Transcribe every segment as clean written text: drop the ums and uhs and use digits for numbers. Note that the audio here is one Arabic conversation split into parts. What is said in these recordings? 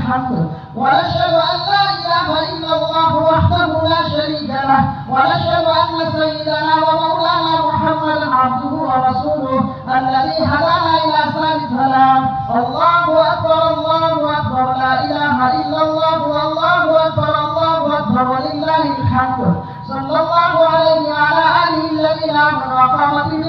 الحمد ونشهد أن لا إله إلا الله وحده لا شريك له ونشهد أن سيدنا ومولانا محمدا عبده ورسوله الذي هدانا إلى سبيل السلام. الله أكبر الله أكبر لا إله إلا الله والله أكبر الله أكبر ولله الحمد. صلى الله عليه وعلى آله الذين آمنوا وقامت بهم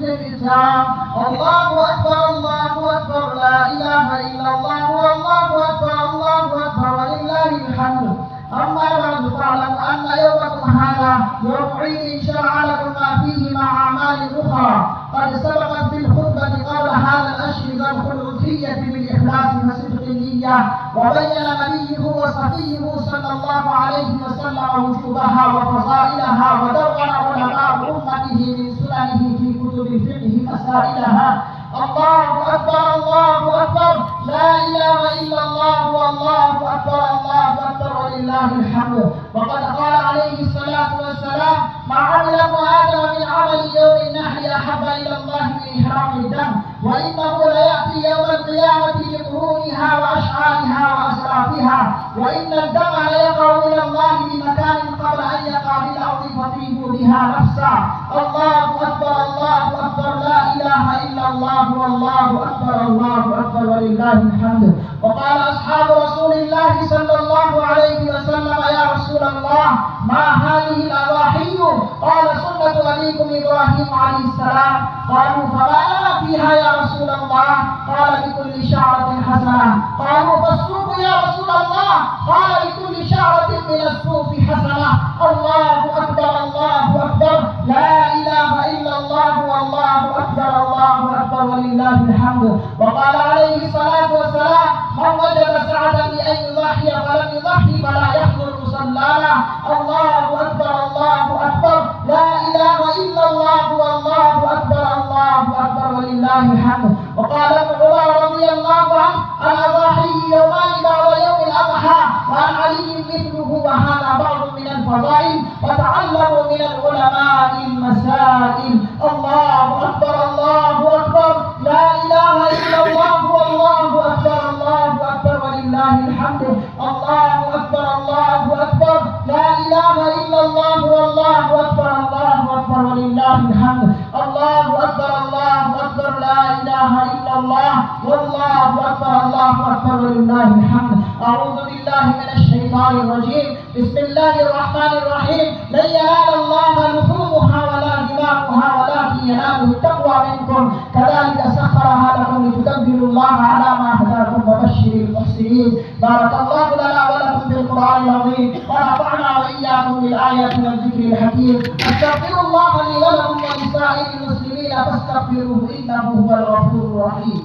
الإسلام. الله أكبر الله أكبر لا إله إلا الله والله أكبر الله أكبر ولله الحمد. أما بعد فاعلم أن يومكم هذا يوم عيد شرع لكم ما فيه مع أعمال أخرى قد سبقت في الخطبة قبل هذا الأشهر ذا الخلوصية بالإخلاص وصدق النية، وبين نبيه وصفيه صلى الله عليه وسلم وجوبها وفضائلها، ودون علماء أمته من سننه في كتب الفقه مسائلها. الله أكبر الله أكبر لا إله إلا الله والله أكبر الله أكبر ولله الحمد. وقد قال عليه الصلاة والسلام: ما عمل ابن آدم من عمل يوم النحر أحب إلى الله من إحراق الدم، وإنه ليأتي يوم القيامة بقرونها وأشعارها وأسرافها، وإن الدم ليقع إلى الله بمكان قبل أن يقع بالأرض فطيب بها نفسا. الله أكبر الله أكبر لا إله إلا الله والله أكبر الله أكبر ولله الحمد. وقال أصحاب رسول الله صلى الله عليه وسلم: يا رسول الله ما هذه الأضاحي؟ قال: سنة أبيكم إبراهيم عليه السلام. قالوا: فما لنا فيها يا رسول الله؟ قال: بكل شعرة حسنة. قالوا: فالصوف يا رسول الله؟ قال: بكل شعرة من الصوف حسنة. الله أكبر الله أكبر لا إله إلا الله والله أكبر الله أكبر ولله الحمد. وقال عليه الصلاة والسلام: من وجد سعة بأن يضحي فلم يضحي فلا يحضر مصلانا. الله أكبر الله أكبر لا إله إلا الله والله أكبر الله أكبر ولله الحمد. وقال ابن عمر رضي الله عنه: الأضاحي يومان بعد يوم الأضحى، وعن علي مثله، وهذا بعض من الفضائل، وتعلموا من العلماء المسائل. الله أكبر الله أكبر لا إله إلا الله والله أكبر الله أكبر ولله الحمد. الله أكبر الله أكبر لا إله إلا الله والله أكبر الله أكبر ولله الحمد. الله أكبر الله أكبر لا إله إلا الله والله أكبر الله أكبر ولله الحمد. أعوذ بالله من الشيطان الرجيم. بسم الله الرحمن الرحيم. لن ينال الله لحومها ولا دماؤها ولكن يناله التقوى منكم. كذلك سخرها لكم لتكبروا الله على ما هداكم وبشر المحسنين. بارك الله لنا ولكم بالقرآن العظيم، ونفعنا وإياكم بالآيات والذكر الحكيم. أستغفر الله لي ولكم ولسائر المسلمين فاستغفروه إنه هو الغفور الرحيم.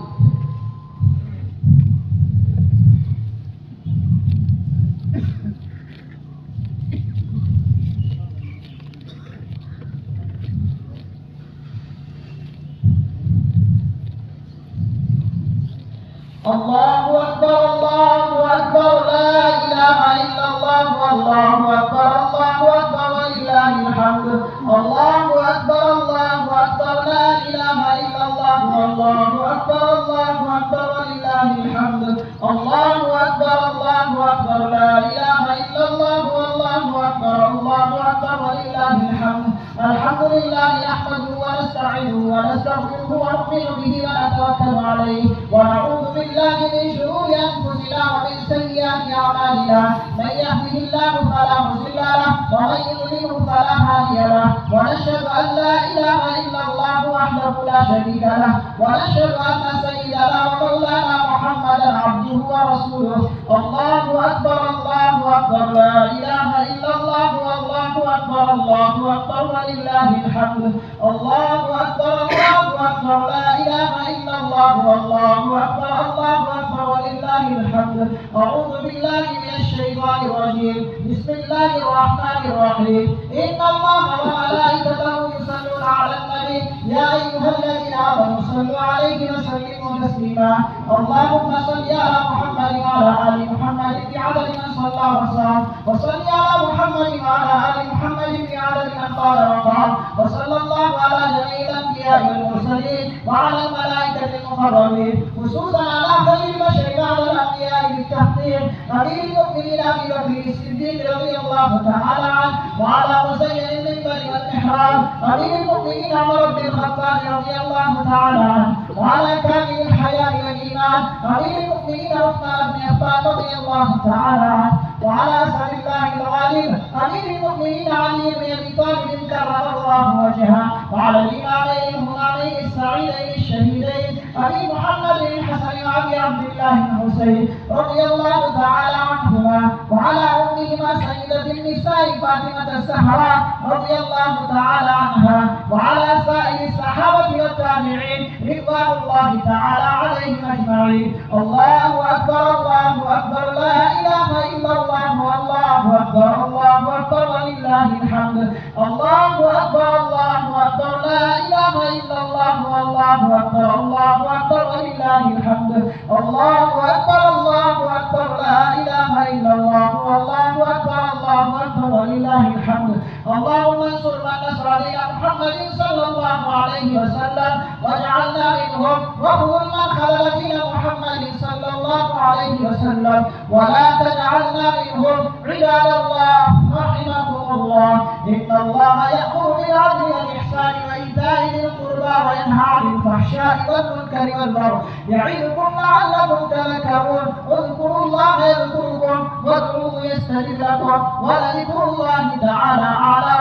الله أكبر الله أكبر لا إله إلا الله والله أكبر الله أكبر ولله الحمد. الله أكبر الله أكبر لا إله إلا الله والله أكبر الله أكبر ولله الحمد. الله أكبر الله أكبر لا إله إلا الله والله أكبر الله أكبر ولله الحمد. الحمد لله نحمده ونستعينه ونستغفره ونؤمن به ونتوكل عليه، ونعوذ بالله من شرور أنفسنا ومن سيئات أعمالنا. من يهده الله فلا مضل له ومن يضلل فلا هادي له. ونشهد أن لا إله إلا الله وحده لا شريك له، ونشهد أن سيدنا ومولانا محمدا عبده ورسوله. الله أكبر الله أكبر لا إله إلا الله والله أكبر الله أكبر ولله الحمد. الله أكبر الله أكبر لا إله إلا الله والله أكبر الله أكبر ولله الحمد. أعوذ بالله من الشيطان الرجيم. بسم الله الرحمن الرحيم. إن الله وملائكته يصلون على النبي يا أيها الذين آمنوا صلوا عليه وسلموا تسليما. اللهم صل على محمد وعلى آل محمد بعدد من صلى وصام، وصل على محمد وعلى آل محمد بعدد من قال وقال، وصلى الله على جميع الأنبياء والمرسلين وعلى الملائكة المقربين، خصوصا على خير البشر بعد الأنبياء الأنبياء بالتحقيق أمير المؤمنين أبي بكر الصديق رضي الله تعالى عنه، وعلى مزين المنبر والمحراب أمير المؤمنين عمر بن الخطاب رضي الله تعالى عنه، وعلى كامل الحياة والإيمان أمير المؤمنين عثمان بن عفان رضي الله تعالى عنه، وعلى أسد الله الغالب أمير المؤمنين علي بن أبي طالب كرم الله وجهه، وعلى الإمامين الهمامين السعيدين الشهيدين أبي محمد بن حسن وأبي عبد الله بن حسين رضي الله تعالى عنهما، وعلى أمهما سيدة النساء فاطمة الزهراء رضي الله تعالى عنها، وعلى سائر الصحابة والتابعين رضوان الله تعالى عليهم أجمعين. الله أكبر الله أكبر، لا إله إلا الله، والله أكبر الله أكبر ولله الحمد. الله أكبر الله أكبر، لا إله إلا الله، والله أكبر الله أكبر ولله الحمد. الله أكبر الله أكبر، لا إله إلا الله، والله أكبر الله أكبر ولله الحمد. اللهم انصر من نصر دين محمد صلى الله عليه وسلم واجعلنا منهم، واخذل من خذل دين محمد صلى الله عليه وسلم ولا تجعلنا منهم. عباد الله رحمكم الله، إن الله يأمر بالعدل والإحسان وإيتاء ذي القربى وينهى عن الفحشاء والمنكر والبغي يعظكم لعلكم تذكرون. اذكروا الله يذكركم وادعوه يستجب لكم، ولذكر الله تعالى أعلى